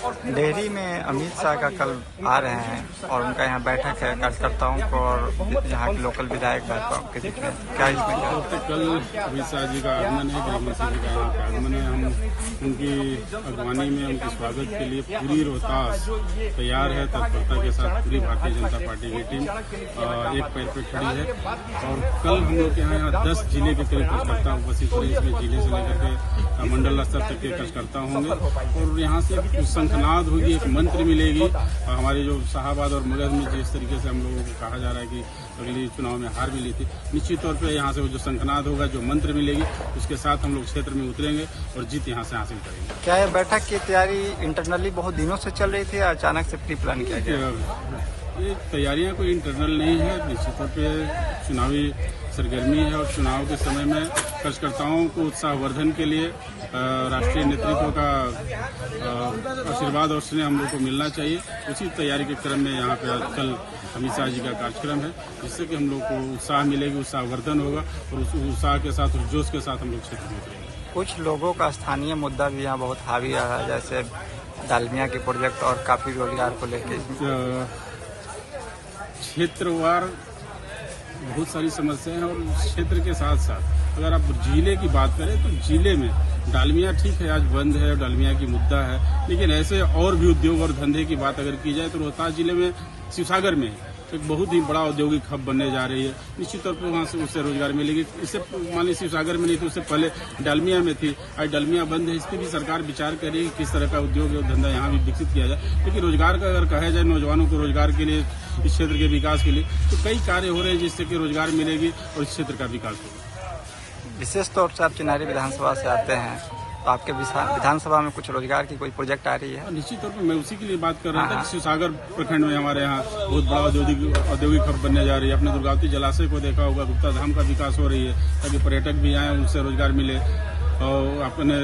डेहरी में अमित शाह का कल आ रहे हैं और उनका यहाँ बैठक है कार्यकर्ताओं को और यहाँ के लोकल विधायक भाजपा के बीच में क्या इसमें क्या? तो कल अमित शाह जी का आगमन है, गृहमंत्री जी का यहाँ पे आगमन है। हम उनकी अगवानी में उनके स्वागत के लिए पूरी रोहतास तैयार है। तत्परता के साथ पूरी भारतीय जनता पार्टी की टीम एक पैर पे खड़ी है। और कल हम लोग के यहाँ 10 जिले के करीब कार्यकर्ता उपस्थित रहे। इसमें जिले से लेकर के मंडल स्तर तक के कार्यकर्ता होंगे और यहाँ से शंखनाद होगी, एक मंत्र मिलेगी। हमारे जो शाहबाद और मगध में जिस तरीके से हम लोगों को कहा जा रहा है कि अगली चुनाव में हार मिली थी, निश्चित तौर पे यहाँ से वो जो शंखनाद होगा, जो मंत्र मिलेगी, उसके साथ हम लोग क्षेत्र में उतरेंगे और जीत यहाँ से हासिल करेंगे। क्या ये बैठक की तैयारी इंटरनली बहुत दिनों से चल रही थी या अचानक से प्री प्लान किया गया? ये तैयारियां कोई इंटरनल नहीं है, निश्चित तौर पे चुनावी सरगर्मी है और चुनाव के समय में कार्यकर्ताओं को उत्साहवर्धन के लिए राष्ट्रीय नेतृत्व का आशीर्वाद और स्नेह हम लोग को मिलना चाहिए। उसी तैयारी के क्रम में यहाँ पे कल अमित शाह जी का कार्यक्रम है, जिससे कि हम लोग को उत्साह मिलेगी, उत्साहवर्धन होगा और उस उत्साह के साथ, उस जोश के साथ हम लोग क्षेत्र में उतरेंगे। कुछ लोगों का स्थानीय मुद्दा भी यहाँ बहुत हावी रहा है, जैसे डालमिया के प्रोजेक्ट और काफी रोजगार को लेकर क्षेत्रवार बहुत सारी समस्याएं हैं। और क्षेत्र के साथ साथ अगर आप जिले की बात करें तो जिले में डालमिया ठीक है, आज बंद है, डालमिया की मुद्दा है, लेकिन ऐसे और भी उद्योग और धंधे की बात अगर की जाए तो रोहतास जिले में शिवसागर में एक बहुत ही बड़ा औद्योगिक हब बनने जा रही है। निश्चित तौर पर वहाँ से उससे रोजगार मिलेगी। इससे मान लीजिए शिवसागर में नहीं थी, उससे पहले डालमिया में थी, आज डालमिया बंद है। इस पर भी सरकार विचार करेगी किस तरह का उद्योग और धंधा यहाँ भी विकसित किया जाए। लेकिन रोजगार का अगर कहा जाए, नौजवानों को रोजगार के लिए, इस क्षेत्र के विकास के लिए तो कई कार्य हो रहे हैं जिससे कि रोजगार मिलेगी और इस क्षेत्र का विकास होगा। विशेष तौर से आप चिनारी विधानसभा से आते हैं, तो आपके विधानसभा में कुछ रोजगार की कोई प्रोजेक्ट आ रही है? निश्चित तौर पर मैं उसी के लिए बात कर रहा था कि शिवसागर प्रखंड में हमारे यहाँ बहुत बड़ा औद्योगिक हब बनने जा रही है। अपने दुर्गावती जलाशय को देखा होगा, गुप्ता धाम का विकास हो रही है ताकि पर्यटक भी आए, उनसे रोजगार मिले। और अपने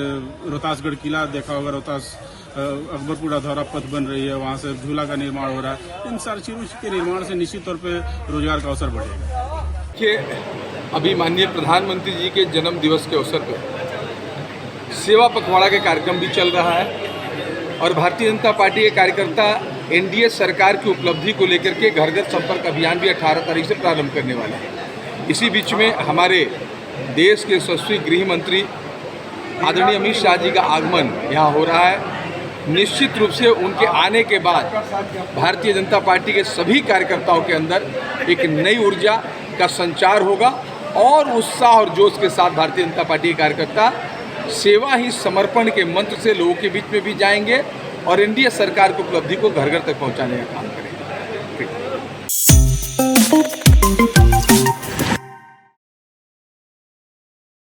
रोहतासगढ़ किला देखा होगा, रोहतास अकबरपुरा धौरा पथ बन रही है, वहाँ से झूला का निर्माण हो रहा है। इन सारी चीजों के निर्माण से निश्चित तौर पर रोजगार का अवसर बढ़ेगा। कि अभी माननीय प्रधानमंत्री जी के जन्म दिवस के अवसर पर सेवा पखवाड़ा के कार्यक्रम भी चल रहा है और भारतीय जनता पार्टी के कार्यकर्ता एनडीए सरकार की उपलब्धि को लेकर के घर घर संपर्क अभियान भी 18 तारीख से प्रारंभ करने वाले हैं। इसी बीच में हमारे देश के यशस्वी गृह मंत्री आदरणीय अमित शाह जी का आगमन यहाँ हो रहा है। निश्चित रूप से उनके आने के बाद भारतीय जनता पार्टी के सभी कार्यकर्ताओं के अंदर एक नई ऊर्जा का संचार होगा और उत्साह और जोश के साथ भारतीय जनता पार्टी के कार्यकर्ता सेवा ही समर्पण के मंत्र से लोगों के बीच में भी जाएंगे और एनडीए सरकार की उपलब्धि को घर घर तक पहुंचाने का काम करेंगे।